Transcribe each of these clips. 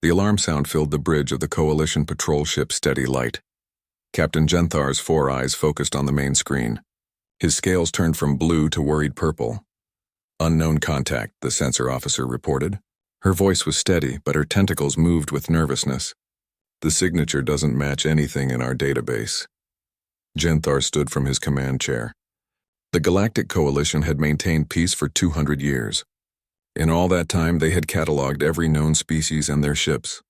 The alarm sound filled the bridge of the Coalition patrol ship's steady light. Captain Genthar's 4 eyes focused on the main screen. His scales turned from blue to worried purple. "Unknown contact," the sensor officer reported. Her voice was steady, but her tentacles moved with nervousness. "The signature doesn't match anything in our database." Genthar stood from his command chair. The Galactic Coalition had maintained peace for 200 years. In all that time, they had cataloged every known species and their ships.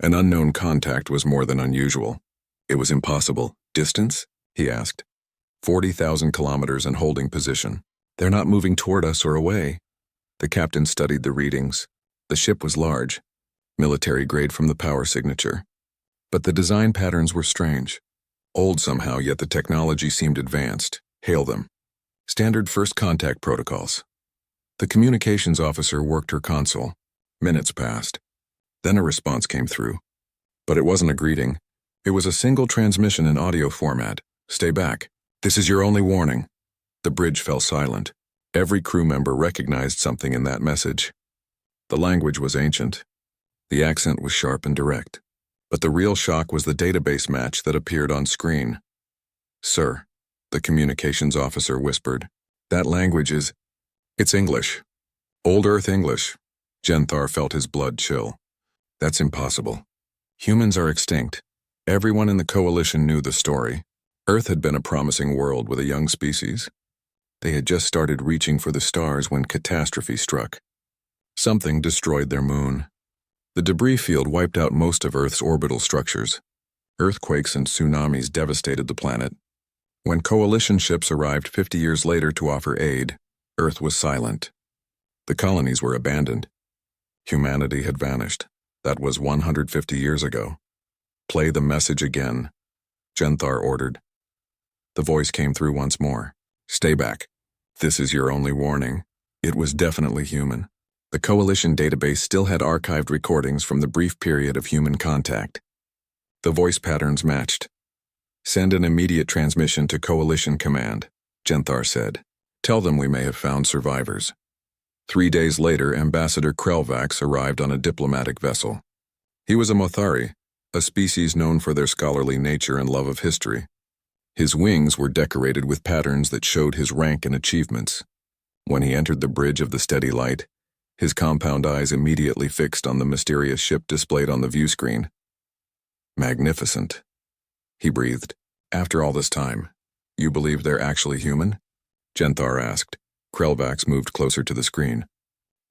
An unknown contact was more than unusual. It was impossible. "Distance?" he asked. 40,000 kilometers and holding position. "They're not moving toward us or away." The captain studied the readings. The ship was large, military grade from the power signature. But the design patterns were strange. Old somehow, yet the technology seemed advanced. "Hail them." Standard first contact protocols. The communications officer worked her console. Minutes passed. Then a response came through. But it wasn't a greeting. It was a single transmission in audio format. "Stay back. This is your only warning." The bridge fell silent. Every crew member recognized something in that message. The language was ancient. The accent was sharp and direct. But the real shock was the database match that appeared on screen. "Sir," the communications officer whispered, "that language is... It's English. Old Earth English." Genthar felt his blood chill. "That's impossible. Humans are extinct." Everyone in the Coalition knew the story. Earth had been a promising world with a young species. They had just started reaching for the stars when catastrophe struck. Something destroyed their moon. The debris field wiped out most of Earth's orbital structures. Earthquakes and tsunamis devastated the planet. When Coalition ships arrived 50 years later to offer aid, Earth was silent. The colonies were abandoned. Humanity had vanished. That was 150 years ago. "Play the message again," Genthar ordered. The voice came through once more. "Stay back. This is your only warning." It was definitely human. The Coalition database still had archived recordings from the brief period of human contact. The voice patterns matched. "Send an immediate transmission to Coalition Command," Genthar said. "Tell them we may have found survivors." 3 days later, Ambassador Krelvax arrived on a diplomatic vessel. He was a Mothari, a species known for their scholarly nature and love of history. His wings were decorated with patterns that showed his rank and achievements. When he entered the bridge of the steady light, his compound eyes immediately fixed on the mysterious ship displayed on the view screen. "Magnificent," he breathed. "After all this time, you believe they're actually human?" Genthar asked. Krelvax moved closer to the screen.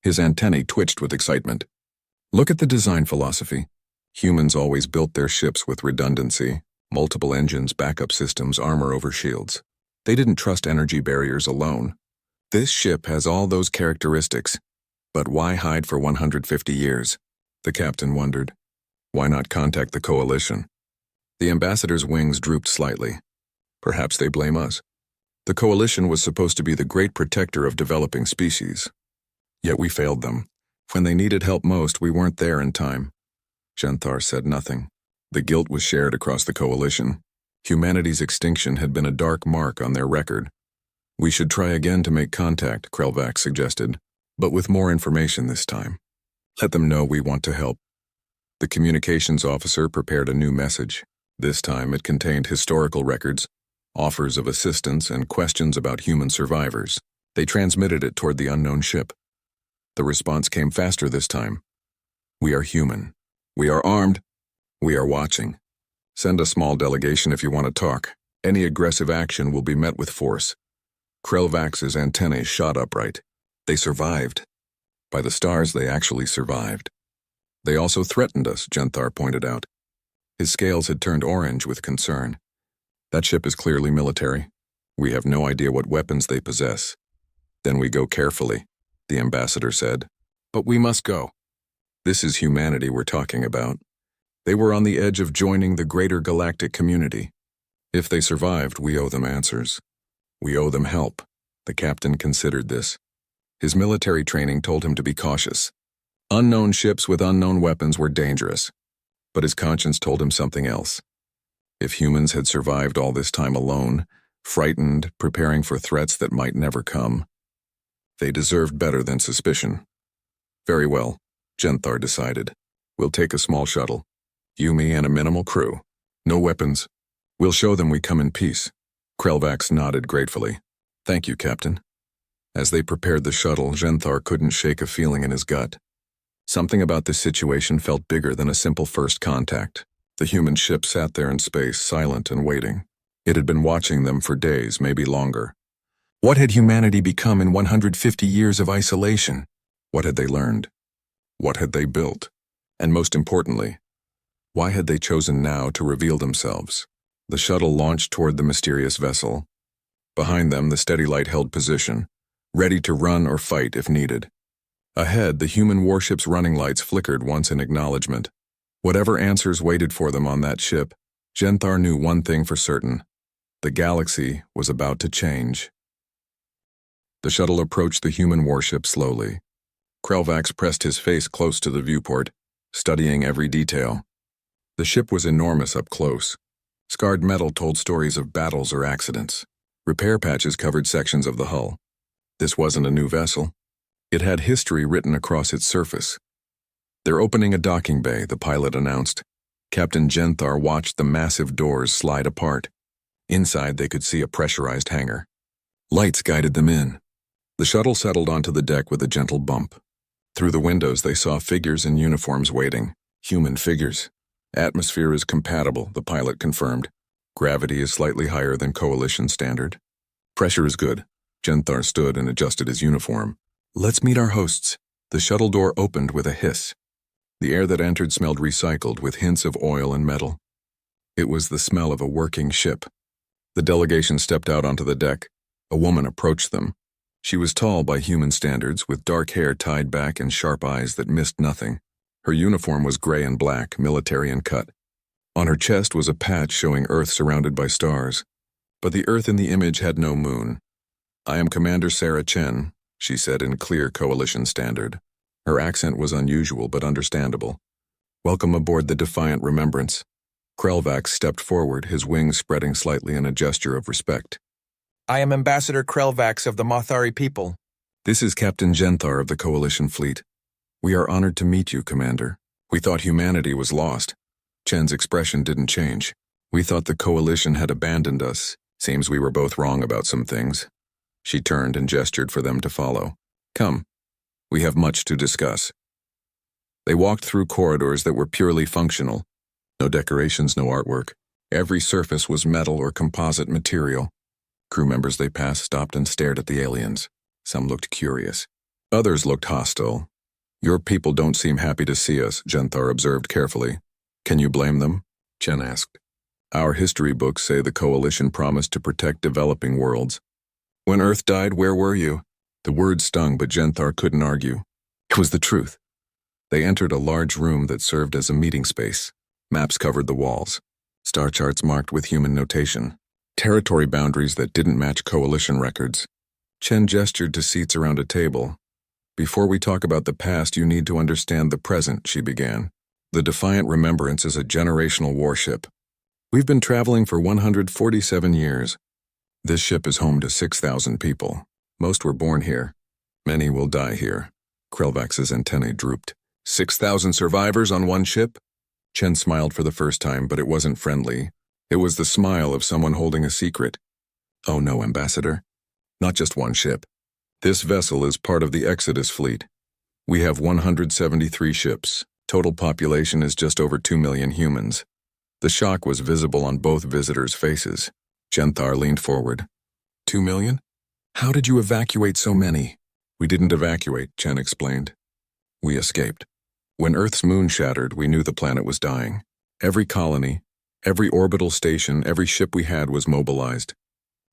His antennae twitched with excitement. "Look at the design philosophy. Humans always built their ships with redundancy, multiple engines, backup systems, armor over shields. They didn't trust energy barriers alone. This ship has all those characteristics. But why hide for 150 years? The captain wondered. Why not contact the Coalition? The ambassador's wings drooped slightly. Perhaps they blame us. The Coalition was supposed to be the great protector of developing species. Yet we failed them. When they needed help most, we weren't there in time. Genthar said nothing. The guilt was shared across the Coalition. Humanity's extinction had been a dark mark on their record. "We should try again to make contact," Krelvax suggested, "but with more information this time. Let them know we want to help." The communications officer prepared a new message. This time it contained historical records, offers of assistance, and questions about human survivors. They transmitted it toward the unknown ship. The response came faster this time. "We are human. We are armed. We are watching. Send a small delegation if you want to talk. Any aggressive action will be met with force." Krelvax's antennae shot upright. They survived. By the stars, they actually survived. "They also threatened us," Genthar pointed out. His scales had turned orange with concern. "That ship is clearly military. We have no idea what weapons they possess." "Then we go carefully," the ambassador said. "But we must go. This is humanity we're talking about. They were on the edge of joining the greater galactic community. If they survived, we owe them answers. We owe them help." The captain considered this. His military training told him to be cautious. Unknown ships with unknown weapons were dangerous. But his conscience told him something else. If humans had survived all this time alone, frightened, preparing for threats that might never come, they deserved better than suspicion. "Very well," Genthar decided. We'll take a small shuttle. You, me, and a minimal crew. No weapons. We'll show them we come in peace. Krelvax nodded gratefully. Thank you, Captain. As they prepared the shuttle, Genthar couldn't shake a feeling in his gut. Something about this situation felt bigger than a simple first contact. The human ship sat there in space, silent and waiting. It had been watching them for days, maybe longer. What had humanity become in 150 years of isolation? What had they learned? What had they built? And most importantly, why had they chosen now to reveal themselves? The shuttle launched toward the mysterious vessel. Behind them, the steady light held position, ready to run or fight if needed. Ahead, the human warship's running lights flickered once in acknowledgement. Whatever answers waited for them on that ship, Genthar knew one thing for certain. The galaxy was about to change. The shuttle approached the human warship slowly. Krelvax pressed his face close to the viewport, studying every detail. The ship was enormous up close. Scarred metal told stories of battles or accidents. Repair patches covered sections of the hull. This wasn't a new vessel. It had history written across its surface. They're opening a docking bay, the pilot announced. Captain Genthar watched the massive doors slide apart. Inside, they could see a pressurized hangar. Lights guided them in. The shuttle settled onto the deck with a gentle bump. Through the windows, they saw figures in uniforms waiting. Human figures. Atmosphere is compatible, the pilot confirmed. Gravity is slightly higher than Coalition standard. Pressure is good. Genthar stood and adjusted his uniform. Let's meet our hosts. The shuttle door opened with a hiss. The air that entered smelled recycled with hints of oil and metal. It was the smell of a working ship. The delegation stepped out onto the deck. A woman approached them. She was tall by human standards, with dark hair tied back and sharp eyes that missed nothing. Her uniform was gray and black, military in cut. On her chest was a patch showing Earth surrounded by stars. But the Earth in the image had no moon. I am Commander Sarah Chen, she said in clear Coalition standard. Her accent was unusual but understandable. Welcome aboard the Defiant Remembrance. Krelvax stepped forward, his wings spreading slightly in a gesture of respect. I am Ambassador Krelvax of the Mothari people. This is Captain Genthar of the Coalition fleet. We are honored to meet you, Commander. We thought humanity was lost. Chen's expression didn't change. We thought the Coalition had abandoned us. Seems we were both wrong about some things. She turned and gestured for them to follow. Come. We have much to discuss. They walked through corridors that were purely functional. No decorations, no artwork. Every surface was metal or composite material. Crew members they passed stopped and stared at the aliens. Some looked curious. Others looked hostile. Your people don't seem happy to see us, Genthar observed carefully. Can you blame them? Chen asked. Our history books say the Coalition promised to protect developing worlds. When Earth died, where were you? The word stung, but Genthar couldn't argue. It was the truth. They entered a large room that served as a meeting space. Maps covered the walls. Star charts marked with human notation. Territory boundaries that didn't match Coalition records. Chen gestured to seats around a table. Before we talk about the past, you need to understand the present, she began. The Defiant Remembrance is a generational warship. We've been traveling for 147 years. This ship is home to 6,000 people. Most were born here. Many will die here. Krelvax's antennae drooped. 6,000 survivors on one ship? Chen smiled for the first time, but it wasn't friendly. It was the smile of someone holding a secret. Oh no, Ambassador. Not just one ship. This vessel is part of the Exodus fleet. We have 173 ships. Total population is just over 2 million humans. The shock was visible on both visitors' faces. Genthar leaned forward. 2 million? How did you evacuate so many? We didn't evacuate, Chen explained. We escaped. When Earth's moon shattered, we knew the planet was dying. Every colony, every orbital station, every ship we had was mobilized.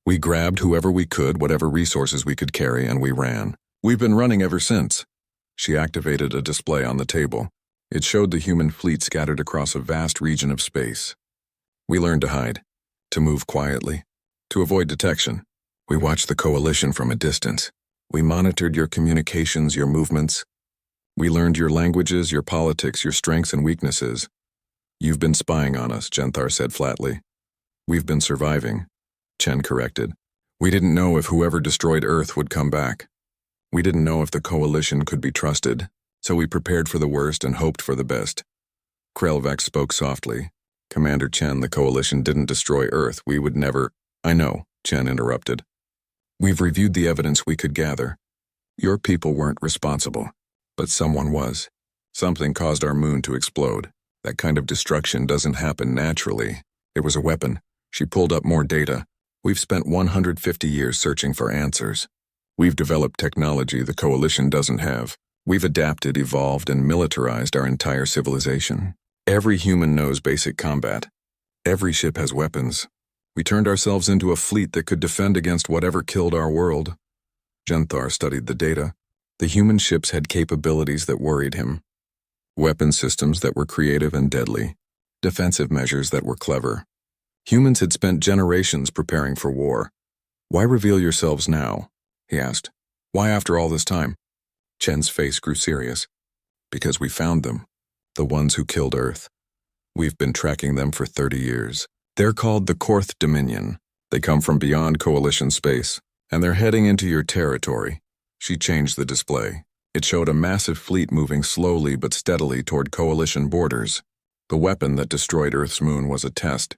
We grabbed whoever we could, whatever resources we could carry, and we ran. We've been running ever since. She activated a display on the table. It showed the human fleet scattered across a vast region of space. We learned to hide, to move quietly, to avoid detection. We watched the Coalition from a distance. We monitored your communications, your movements. We learned your languages, your politics, your strengths and weaknesses. You've been spying on us, Genthar said flatly. We've been surviving, Chen corrected. We didn't know if whoever destroyed Earth would come back. We didn't know if the Coalition could be trusted, so we prepared for the worst and hoped for the best. Krelvax spoke softly. Commander Chen, the Coalition didn't destroy Earth. We would never— I know, Chen interrupted. We've reviewed the evidence we could gather. Your people weren't responsible, but someone was. Something caused our moon to explode. That kind of destruction doesn't happen naturally. It was a weapon. She pulled up more data. We've spent 150 years searching for answers. We've developed technology the Coalition doesn't have. We've adapted, evolved, and militarized our entire civilization. Every human knows basic combat. Every ship has weapons. We turned ourselves into a fleet that could defend against whatever killed our world. Genthar studied the data. The human ships had capabilities that worried him. Weapon systems that were creative and deadly. Defensive measures that were clever. Humans had spent generations preparing for war. Why reveal yourselves now? He asked. Why after all this time? Chen's face grew serious. Because we found them. The ones who killed Earth. We've been tracking them for 30 years. They're called the Korth Dominion. They come from beyond Coalition space, and they're heading into your territory. She changed the display. It showed a massive fleet moving slowly but steadily toward Coalition borders. The weapon that destroyed Earth's moon was a test.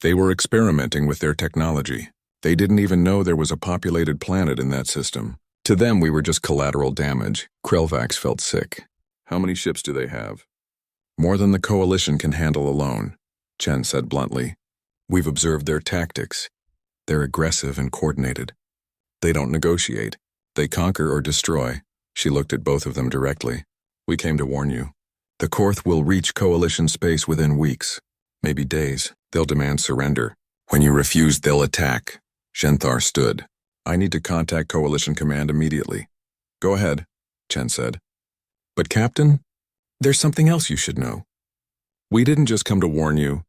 They were experimenting with their technology. They didn't even know there was a populated planet in that system. To them, we were just collateral damage. Krelvax felt sick. How many ships do they have? More than the Coalition can handle alone, Chen said bluntly. We've observed their tactics. They're aggressive and coordinated. They don't negotiate. They conquer or destroy. She looked at both of them directly. We came to warn you. The Korth will reach Coalition space within weeks, maybe days. They'll demand surrender. When you refuse, they'll attack. Genthar stood. I need to contact Coalition Command immediately. Go ahead, Chen said. But Captain, there's something else you should know. We didn't just come to warn you.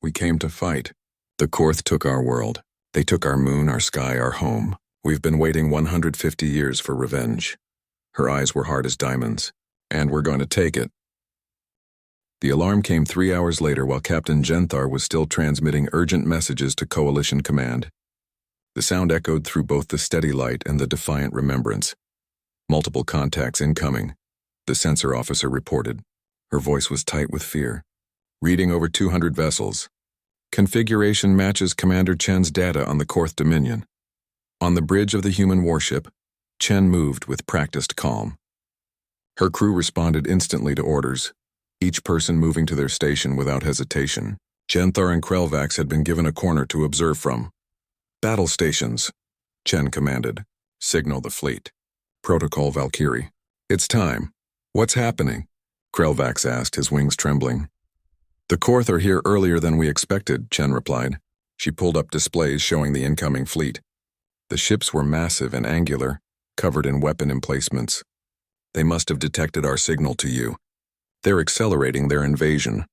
We came to fight. The Korth took our world. They took our moon, our sky, our home. We've been waiting 150 years for revenge. Her eyes were hard as diamonds. And we're going to take it. The alarm came 3 hours later while Captain Genthar was still transmitting urgent messages to Coalition Command. The sound echoed through both the steady light and the defiant remembrance. Multiple contacts incoming. The sensor officer reported. Her voice was tight with fear. Reading over 200 vessels. Configuration matches Commander Chen's data on the Korth Dominion. On the bridge of the human warship, Chen moved with practiced calm. Her crew responded instantly to orders, each person moving to their station without hesitation. Genthar and Krelvax had been given a corner to observe from. Battle stations, Chen commanded. Signal the fleet. Protocol Valkyrie. It's time. What's happening? Krelvax asked, his wings trembling. The Korth are here earlier than we expected, Chen replied. She pulled up displays showing the incoming fleet. The ships were massive and angular, covered in weapon emplacements. They must have detected our signal to you. They're accelerating their invasion.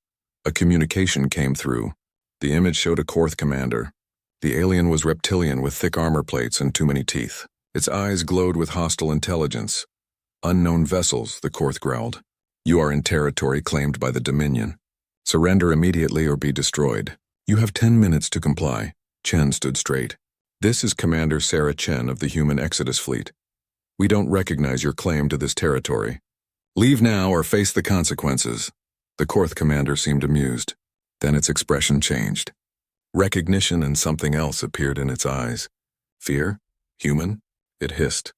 A communication came through. The image showed a Korth commander. The alien was reptilian with thick armor plates and too many teeth. Its eyes glowed with hostile intelligence. Unknown vessels, the Korth growled. You are in territory claimed by the Dominion. Surrender immediately or be destroyed. You have 10 minutes to comply. Chen stood straight. This is Commander Sarah Chen of the Human Exodus Fleet. We don't recognize your claim to this territory. Leave now or face the consequences. The Korth commander seemed amused. Then its expression changed. Recognition and something else appeared in its eyes. Fear? Human? It hissed.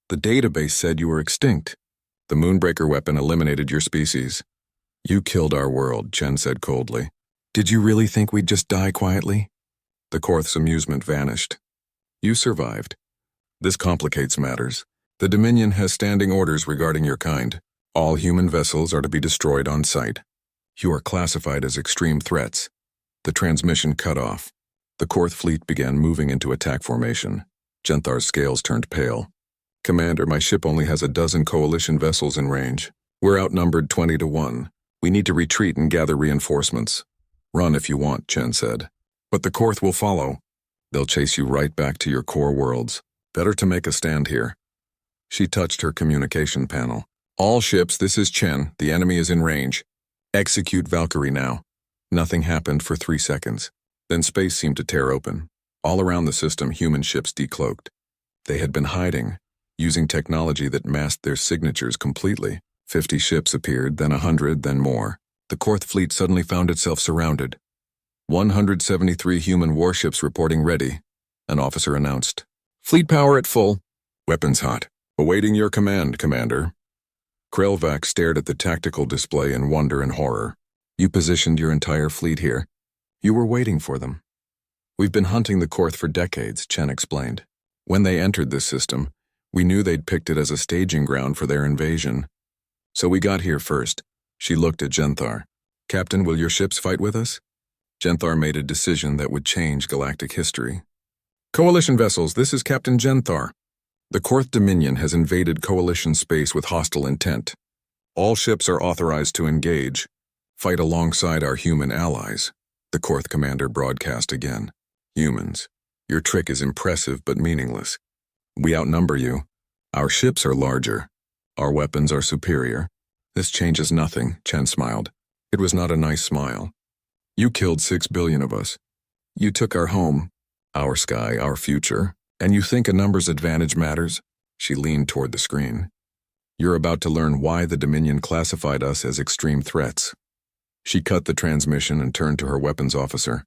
The database said you were extinct. The Moonbreaker weapon eliminated your species. You killed our world, Chen said coldly. Did you really think we'd just die quietly? The Korth's amusement vanished. You survived. This complicates matters. The Dominion has standing orders regarding your kind. All human vessels are to be destroyed on sight. You are classified as extreme threats. The transmission cut off. The Korth fleet began moving into attack formation. Genthar's scales turned pale. Commander, my ship only has a dozen Coalition vessels in range. We're outnumbered 20 to 1. We need to retreat and gather reinforcements. Run if you want, Chen said. But the Korth will follow. They'll chase you right back to your core worlds. Better to make a stand here. She touched her communication panel. All ships, this is Chen. The enemy is in range. Execute Valkyrie now. Nothing happened for 3 seconds. Then space seemed to tear open. All around the system, human ships decloaked. They had been hiding, using technology that masked their signatures completely. 50 ships appeared, then 100, then more. The The Korth fleet suddenly found itself surrounded. 173 human warships reporting ready, an officer announced. Fleet power at full. Weapons hot. Awaiting your command, Commander. Krelvac stared at the tactical display in wonder and horror. You positioned your entire fleet here. You were waiting for them. We've been hunting the Korth for decades, Chen explained. When they entered this system, we knew they'd picked it as a staging ground for their invasion. So we got here first. She looked at Genthar. Captain, will your ships fight with us? Genthar made a decision that would change galactic history. Coalition vessels, this is Captain Genthar. The Korth Dominion has invaded Coalition space with hostile intent. All ships are authorized to engage. Fight alongside our human allies. The Korth commander broadcast again. Humans, your trick is impressive but meaningless. We outnumber you. Our ships are larger. Our weapons are superior. This changes nothing, Chen smiled. It was not a nice smile. You killed 6 billion of us. You took our home, our sky, our future, and you think a numbers advantage matters? She leaned toward the screen. You're about to learn why the Dominion classified us as extreme threats. She cut the transmission and turned to her weapons officer.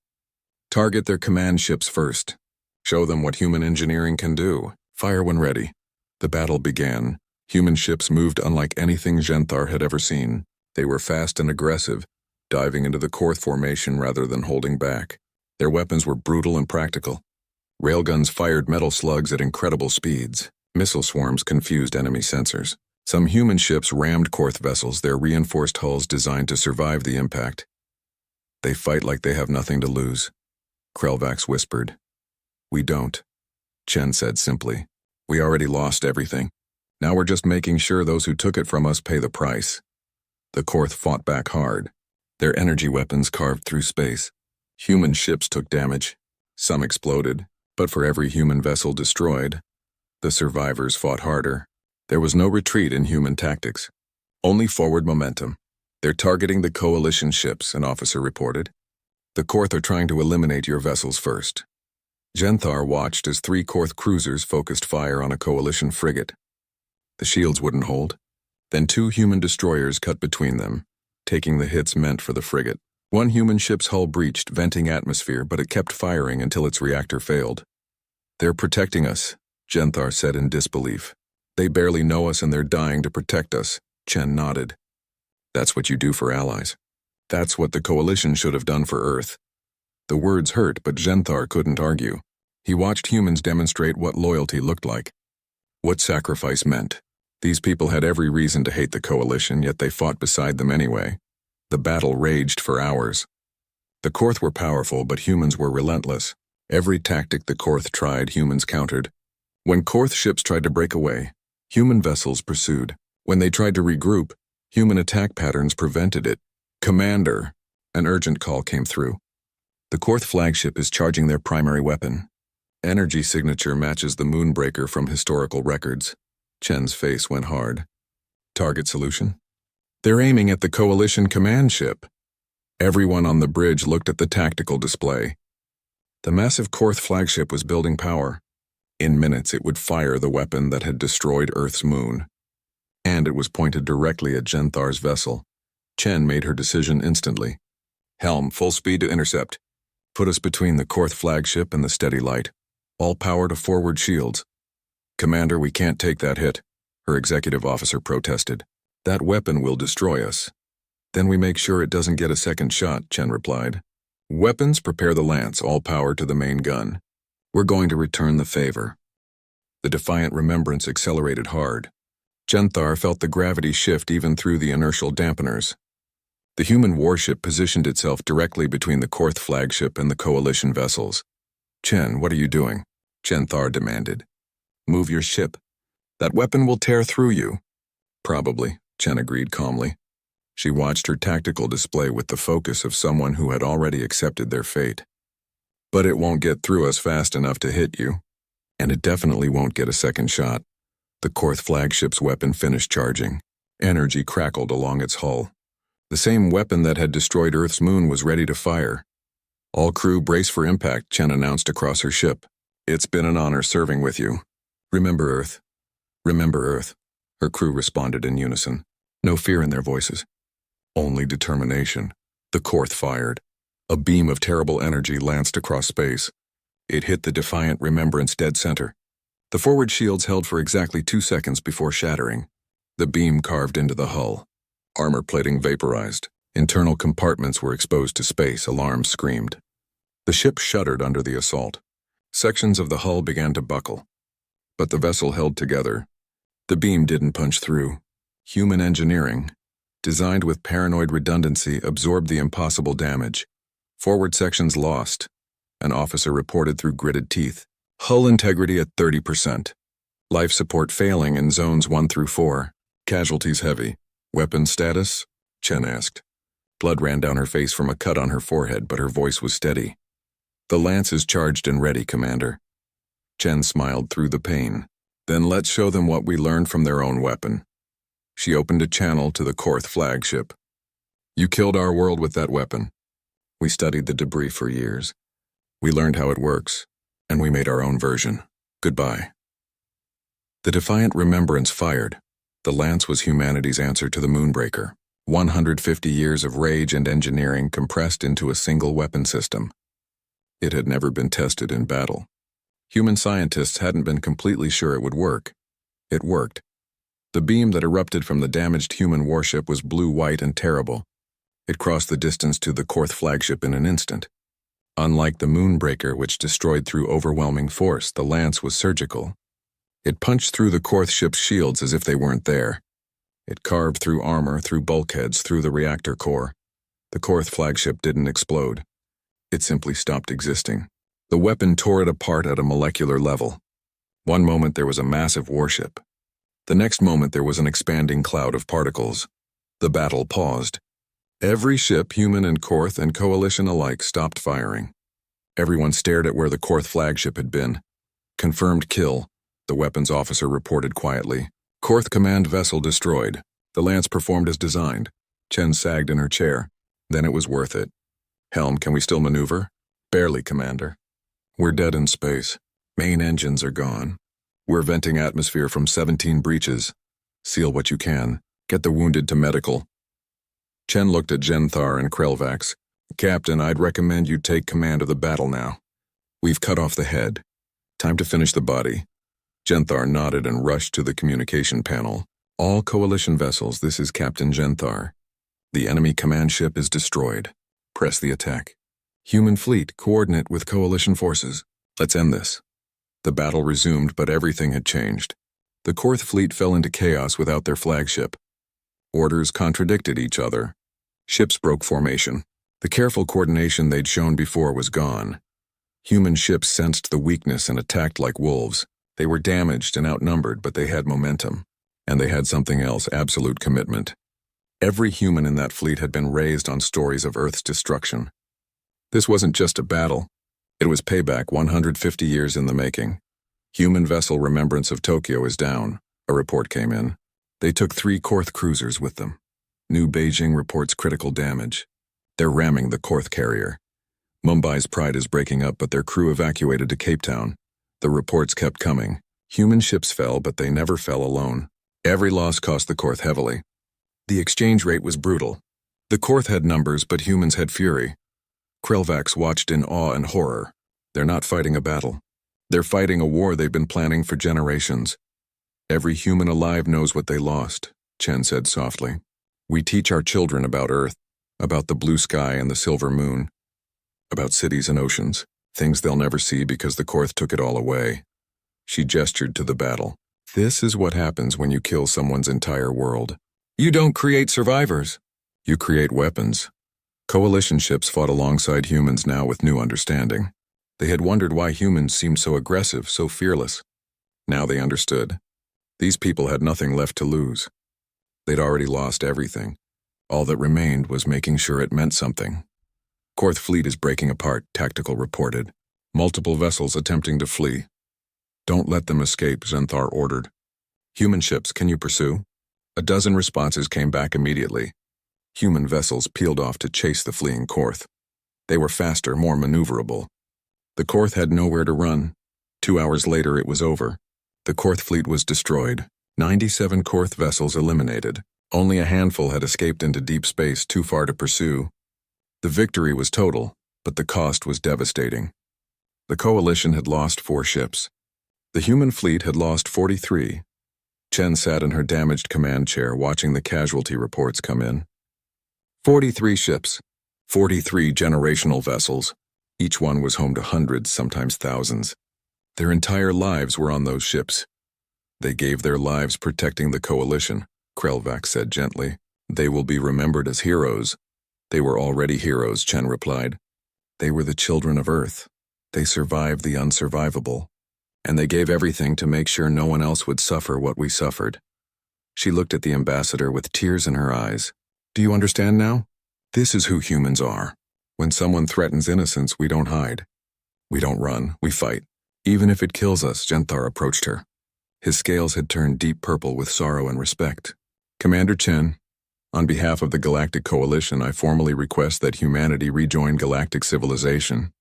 Target their command ships first. Show them what human engineering can do. Fire when ready. The battle began. Human ships moved unlike anything Genthar had ever seen. They were fast and aggressive, diving into the Korth formation rather than holding back. Their weapons were brutal and practical. Railguns fired metal slugs at incredible speeds. Missile swarms confused enemy sensors. Some human ships rammed Korth vessels, their reinforced hulls designed to survive the impact. They fight like they have nothing to lose. Krelvax whispered. We don't. Chen said simply. We already lost everything. Now we're just making sure those who took it from us pay the price. The Korth fought back hard. Their energy weapons carved through space. Human ships took damage. Some exploded, but for every human vessel destroyed, the survivors fought harder. There was no retreat in human tactics, only forward momentum. They're targeting the coalition ships, an officer reported. The Korth are trying to eliminate your vessels first. Genthar watched as 3 Korth cruisers focused fire on a coalition frigate. The shields wouldn't hold. Then 2 human destroyers cut between them, taking the hits meant for the frigate. One human ship's hull breached, venting atmosphere, but it kept firing until its reactor failed. They're protecting us, Genthar said in disbelief. They barely know us and they're dying to protect us, Chen nodded. That's what you do for allies. That's what the coalition should have done for Earth. The words hurt, but Genthar couldn't argue. He watched humans demonstrate what loyalty looked like, what sacrifice meant. These people had every reason to hate the coalition, yet they fought beside them anyway. The battle raged for hours. The Korth were powerful, but humans were relentless. Every tactic the Korth tried, humans countered. When Korth ships tried to break away, human vessels pursued. When they tried to regroup, human attack patterns prevented it. Commander, an urgent call came through. The Korth flagship is charging their primary weapon. Energy signature matches the Moonbreaker from historical records. Chen's face went hard. Target solution? They're aiming at the coalition command ship. Everyone on the bridge looked at the tactical display. The massive Korth flagship was building power. In minutes, it would fire the weapon that had destroyed Earth's moon. And it was pointed directly at Genthar's vessel. Chen made her decision instantly. Helm, full speed to intercept. Put us between the Korth flagship and the steady light. All power to forward shields. Commander, we can't take that hit, her executive officer protested. That weapon will destroy us. Then we make sure it doesn't get a second shot, Chen replied. Weapons, prepare the lance, all power to the main gun. We're going to return the favor. The defiant remembrance accelerated hard. Genthar felt the gravity shift even through the inertial dampeners. The human warship positioned itself directly between the Korth flagship and the coalition vessels. Chen, what are you doing? Genthar demanded. Move your ship. That weapon will tear through you. Probably, Chen agreed calmly. She watched her tactical display with the focus of someone who had already accepted their fate. But it won't get through us fast enough to hit you. And it definitely won't get a second shot. The Korth flagship's weapon finished charging. Energy crackled along its hull. The same weapon that had destroyed Earth's moon was ready to fire. All crew brace for impact, Chen announced across her ship. It's been an honor serving with you. Remember Earth. Remember Earth. Her crew responded in unison. No fear in their voices. only determination. The Korth fired. A beam of terrible energy lanced across space. It hit the defiant Remembrance dead center. The forward shields held for exactly 2 seconds before shattering. The beam carved into the hull. Armor plating vaporized. Internal compartments were exposed to space. Alarms screamed. The ship shuddered under the assault. Sections of the hull began to buckle. But the vessel held together. The beam didn't punch through. Human engineering, designed with paranoid redundancy, absorbed the impossible damage. Forward sections lost. An officer reported through gritted teeth. Hull integrity at 30%. Life support failing in zones 1 through 4. Casualties heavy. Weapon status? Chen asked. Blood ran down her face from a cut on her forehead, but her voice was steady. The lance is charged and ready, Commander. Chen smiled through the pain. Then let's show them what we learned from their own weapon. She opened a channel to the Korth flagship. You killed our world with that weapon. We studied the debris for years. We learned how it works, and we made our own version. Goodbye. The defiant Remembrance fired. The lance was humanity's answer to the Moonbreaker. 150 years of rage and engineering compressed into a single weapon system. It had never been tested in battle. Human scientists hadn't been completely sure it would work. It worked. The beam that erupted from the damaged human warship was blue-white and terrible. It crossed the distance to the Korth flagship in an instant. Unlike the Moonbreaker, which destroyed through overwhelming force, the lance was surgical. It punched through the Korth ship's shields as if they weren't there. It carved through armor, through bulkheads, through the reactor core. The Korth flagship didn't explode. It simply stopped existing. The weapon tore it apart at a molecular level. One moment there was a massive warship. The next moment there was an expanding cloud of particles. The battle paused. Every ship, human and Korth and Coalition alike, stopped firing. Everyone stared at where the Korth flagship had been. Confirmed kill, the weapons officer reported quietly. Korth command vessel destroyed. The lance performed as designed. Chen sagged in her chair. Then it was worth it. Helm, can we still maneuver? Barely, Commander. We're dead in space. Main engines are gone. We're venting atmosphere from 17 breaches. Seal what you can. Get the wounded to medical. Chen looked at Genthar and Krelvax. Captain, I'd recommend you take command of the battle now. We've cut off the head. Time to finish the body. Genthar nodded and rushed to the communication panel. All Coalition vessels, this is Captain Genthar. The enemy command ship is destroyed. Press the attack. Human fleet, coordinate with Coalition forces. Let's end this. The battle resumed, but everything had changed. The Korth fleet fell into chaos without their flagship. Orders contradicted each other. Ships broke formation. The careful coordination they'd shown before was gone. Human ships sensed the weakness and attacked like wolves. They were damaged and outnumbered, but they had momentum. And they had something else, absolute commitment. Every human in that fleet had been raised on stories of Earth's destruction. This wasn't just a battle. It was payback 150 years in the making. Human vessel Remembrance of Tokyo is down, a report came in. They took 3 Korth cruisers with them. New Beijing reports critical damage. They're ramming the Korth carrier. Mumbai's Pride is breaking up, but their crew evacuated to Cape Town. The reports kept coming. Human ships fell, but they never fell alone. Every loss cost the Korth heavily. The exchange rate was brutal. The Korth had numbers, but humans had fury. Krelvax watched in awe and horror. They're not fighting a battle. They're fighting a war they've been planning for generations. Every human alive knows what they lost, Chen said softly. We teach our children about Earth, about the blue sky and the silver moon, about cities and oceans, things they'll never see because the Korth took it all away. She gestured to the battle. This is what happens when you kill someone's entire world. You don't create survivors. You create weapons. Coalition ships fought alongside humans now with new understanding. They had wondered why humans seemed so aggressive, so fearless. Now they understood. These people had nothing left to lose. They'd already lost everything. All that remained was making sure it meant something. Korth fleet is breaking apart, Tactical reported. Multiple vessels attempting to flee. Don't let them escape, Genthar ordered. Human ships, can you pursue? A dozen responses came back immediately. Human vessels peeled off to chase the fleeing Korth. They were faster, more maneuverable. The Korth had nowhere to run. 2 hours later it was over. The Korth fleet was destroyed. 97 Korth vessels eliminated. Only a handful had escaped into deep space too far to pursue. The victory was total, but the cost was devastating. The coalition had lost 4 ships. The human fleet had lost 43. Chen sat in her damaged command chair watching the casualty reports come in. 43 ships, 43 generational vessels. Each one was home to hundreds, sometimes thousands. Their entire lives were on those ships. They gave their lives protecting the coalition, Krelvax said gently. They will be remembered as heroes. They were already heroes, Chen replied. They were the children of Earth. They survived the unsurvivable. And they gave everything to make sure no one else would suffer what we suffered. She looked at the ambassador with tears in her eyes. Do you understand now? This is who humans are. When someone threatens innocence, we don't hide. We don't run, we fight. Even if it kills us, Genthar approached her. His scales had turned deep purple with sorrow and respect. Commander Chen, on behalf of the Galactic Coalition, I formally request that humanity rejoin galactic civilization.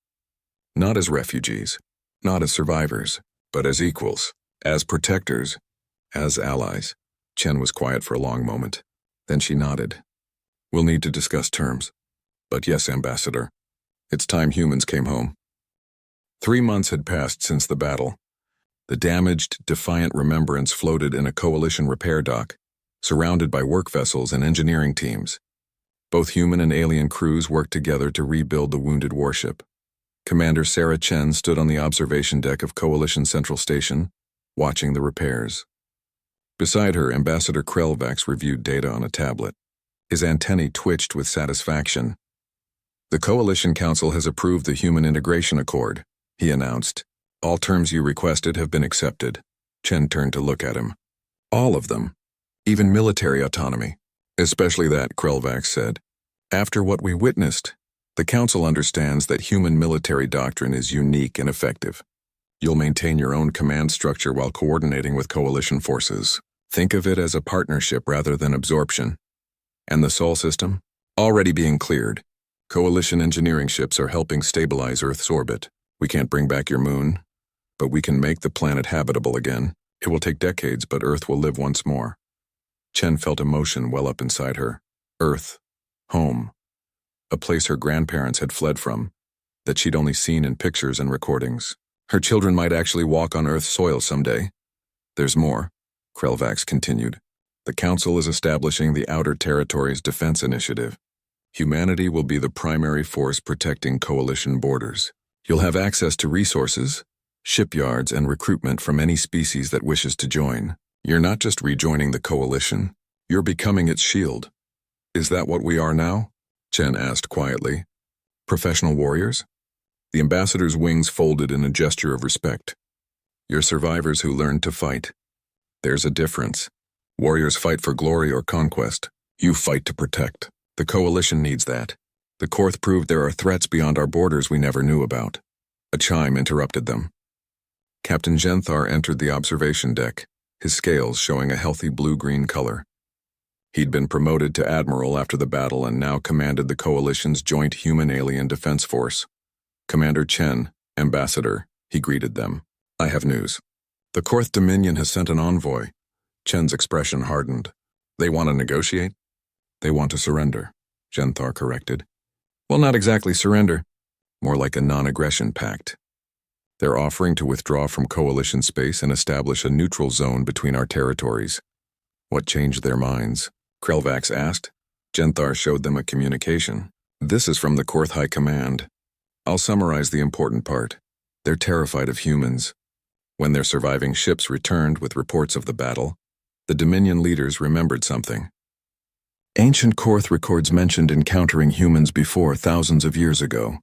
Not as refugees, not as survivors, but as equals, as protectors, as allies. Chen was quiet for a long moment. Then she nodded. We'll need to discuss terms. But yes, Ambassador, it's time humans came home. 3 months had passed since the battle. The damaged, defiant Remembrance floated in a coalition repair dock, surrounded by work vessels and engineering teams. Both human and alien crews worked together to rebuild the wounded warship. Commander Sarah Chen stood on the observation deck of Coalition Central Station, watching the repairs. Beside her, Ambassador Krelvax reviewed data on a tablet. His antennae twitched with satisfaction. The Coalition Council has approved the Human Integration Accord, he announced. All terms you requested have been accepted. Chen turned to look at him. All of them. Even military autonomy. Especially that, Krelvax said. After what we witnessed, the Council understands that human military doctrine is unique and effective. You'll maintain your own command structure while coordinating with coalition forces. Think of it as a partnership rather than absorption. And the Sol system? Already being cleared. Coalition engineering ships are helping stabilize Earth's orbit. We can't bring back your moon, but we can make the planet habitable again. It will take decades, but Earth will live once more. Chen felt emotion well up inside her. Earth. Home. A place her grandparents had fled from, that she'd only seen in pictures and recordings. Her children might actually walk on Earth's soil someday. There's more, Krelvax continued. The Council is establishing the Outer Territories Defense Initiative. Humanity will be the primary force protecting coalition borders. You'll have access to resources, shipyards, and recruitment from any species that wishes to join. You're not just rejoining the coalition, you're becoming its shield. Is that what we are now? Chen asked quietly. Professional warriors? The ambassador's wings folded in a gesture of respect. You're survivors who learned to fight. There's a difference. Warriors fight for glory or conquest. You fight to protect. The coalition needs that. The Korth proved there are threats beyond our borders we never knew about. A chime interrupted them. Captain Genthar entered the observation deck, his scales showing a healthy blue-green color. He'd been promoted to admiral after the battle and now commanded the coalition's joint human-alien defense force. Commander Chen, Ambassador, he greeted them. I have news. The Korth Dominion has sent an envoy. Chen's expression hardened. They want to negotiate? They want to surrender, Genthar corrected. Well, not exactly surrender. More like a non-aggression pact. They're offering to withdraw from coalition space and establish a neutral zone between our territories. What changed their minds? Krelvax asked. Genthar showed them a communication. This is from the Korth High Command. I'll summarize the important part. They're terrified of humans. When their surviving ships returned with reports of the battle, the Dominion leaders remembered something. Ancient Korth records mentioned encountering humans before thousands of years ago.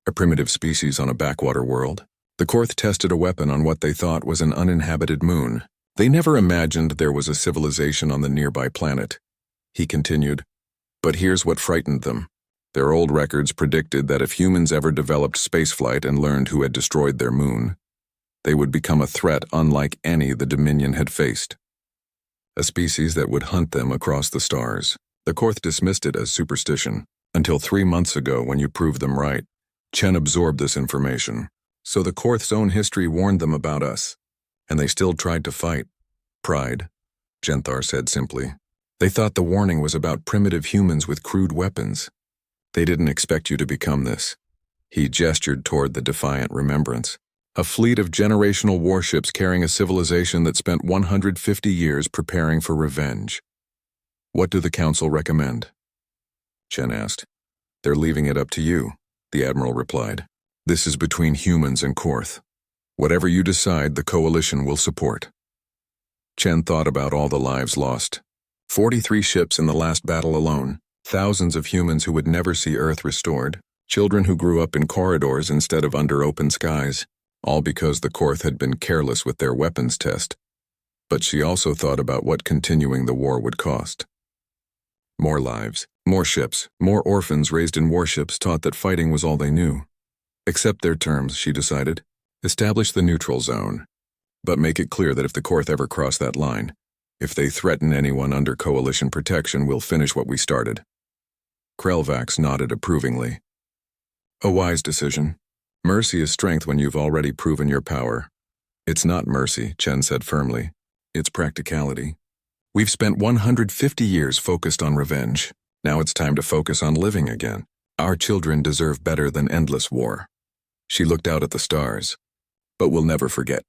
A primitive species on a backwater world. The Korth tested a weapon on what they thought was an uninhabited moon. They never imagined there was a civilization on the nearby planet. He continued, but here's what frightened them. Their old records predicted that if humans ever developed spaceflight and learned who had destroyed their moon, they would become a threat unlike any the Dominion had faced. A species that would hunt them across the stars. The Korth dismissed it as superstition, until 3 months ago when you proved them right. Chen absorbed this information. So the Korth's own history warned them about us, and they still tried to fight. Pride, Genthar said simply. They thought the warning was about primitive humans with crude weapons. They didn't expect you to become this. He gestured toward the defiant remembrance. A fleet of generational warships carrying a civilization that spent 150 years preparing for revenge. What do the Council recommend? Chen asked. They're leaving it up to you, the Admiral replied. This is between humans and Korth. Whatever you decide, the Coalition will support. Chen thought about all the lives lost. 43 ships in the last battle alone, thousands of humans who would never see Earth restored, children who grew up in corridors instead of under open skies, all because the Korth had been careless with their weapons test. But she also thought about what continuing the war would cost. More lives, more ships, more orphans raised in warships taught that fighting was all they knew. Accept their terms, she decided. Establish the neutral zone. But make it clear that if the Korth ever cross that line, if they threaten anyone under Coalition protection, we'll finish what we started. Krelvax nodded approvingly. A wise decision. Mercy is strength when you've already proven your power. It's not mercy, Chen said firmly. It's practicality. We've spent 150 years focused on revenge. Now it's time to focus on living again. Our children deserve better than endless war. She looked out at the stars. But we'll never forget.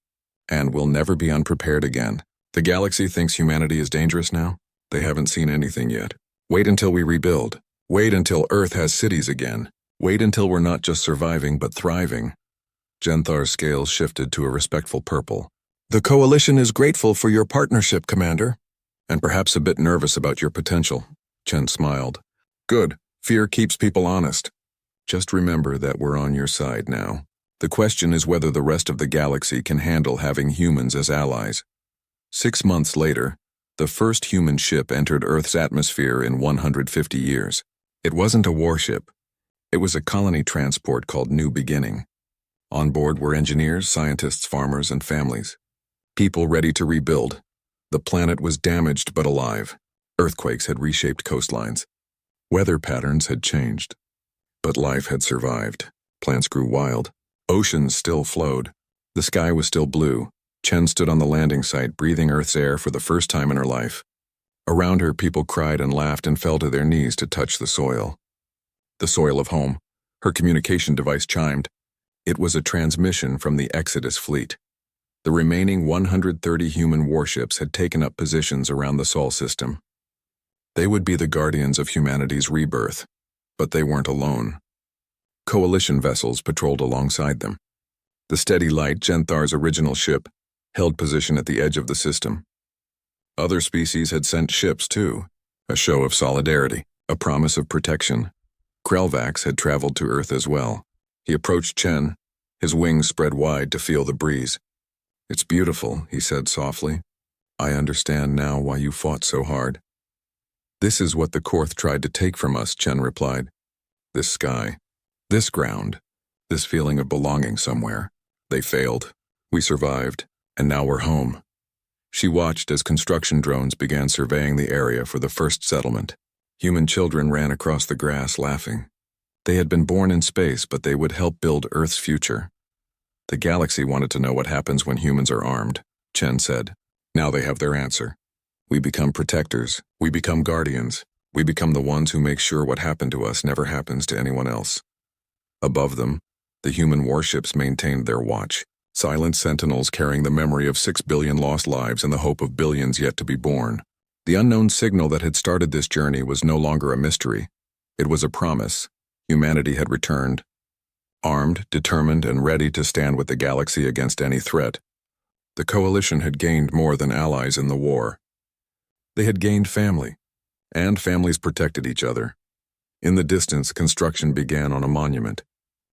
And we'll never be unprepared again. The galaxy thinks humanity is dangerous now. They haven't seen anything yet. Wait until we rebuild. Wait until Earth has cities again. Wait until we're not just surviving but thriving. Genthar's scales shifted to a respectful purple. The Coalition is grateful for your partnership, Commander. And perhaps a bit nervous about your potential. Chen smiled. Good. Fear keeps people honest. Just remember that we're on your side now. The question is whether the rest of the galaxy can handle having humans as allies. 6 months later, the first human ship entered Earth's atmosphere in 150 years. It wasn't a warship. It was a colony transport called New Beginning. On board were engineers, scientists, farmers, and families. People ready to rebuild. The planet was damaged but alive. Earthquakes had reshaped coastlines. Weather patterns had changed. But life had survived. Plants grew wild. Oceans still flowed. The sky was still blue. Chen stood on the landing site, breathing Earth's air for the first time in her life. Around her, people cried and laughed and fell to their knees to touch the soil. The soil of home. Her communication device chimed. It was a transmission from the Exodus fleet. The remaining 130 human warships had taken up positions around the Sol system. They would be the guardians of humanity's rebirth, but they weren't alone. Coalition vessels patrolled alongside them. The steady light, Genthar's original ship, held position at the edge of the system. Other species had sent ships too, a show of solidarity, a promise of protection. Krelvax had traveled to Earth as well. He approached Chen, his wings spread wide to feel the breeze. It's beautiful, he said softly. I understand now why you fought so hard. This is what the Korth tried to take from us, Chen replied. This sky, this ground, this feeling of belonging somewhere. They failed. We survived, and now we're home. She watched as construction drones began surveying the area for the first settlement. Human children ran across the grass laughing. They had been born in space, but they would help build Earth's future. The galaxy wanted to know what happens when humans are armed, Chen said. Now they have their answer. We become protectors. We become guardians. We become the ones who make sure what happened to us never happens to anyone else. Above them, the human warships maintained their watch, silent sentinels carrying the memory of 6 billion lost lives and the hope of billions yet to be born. The unknown signal that had started this journey was no longer a mystery. It was a promise. Humanity had returned. Armed, determined, and ready to stand with the galaxy against any threat. The Coalition had gained more than allies in the war. They had gained family, and families protected each other. In the distance, construction began on a monument.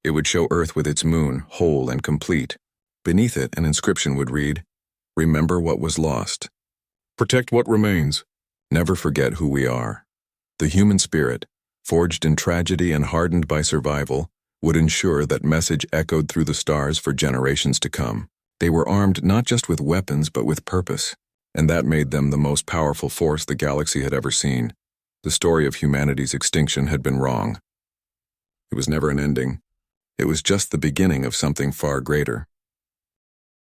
It would show Earth with its moon, whole and complete. Beneath it, an inscription would read, Remember what was lost. Protect what remains. Never forget who we are. The human spirit, forged in tragedy and hardened by survival, would ensure that message echoed through the stars for generations to come. They were armed not just with weapons but with purpose, and that made them the most powerful force the galaxy had ever seen. The story of humanity's extinction had been wrong. It was never an ending. It was just the beginning of something far greater.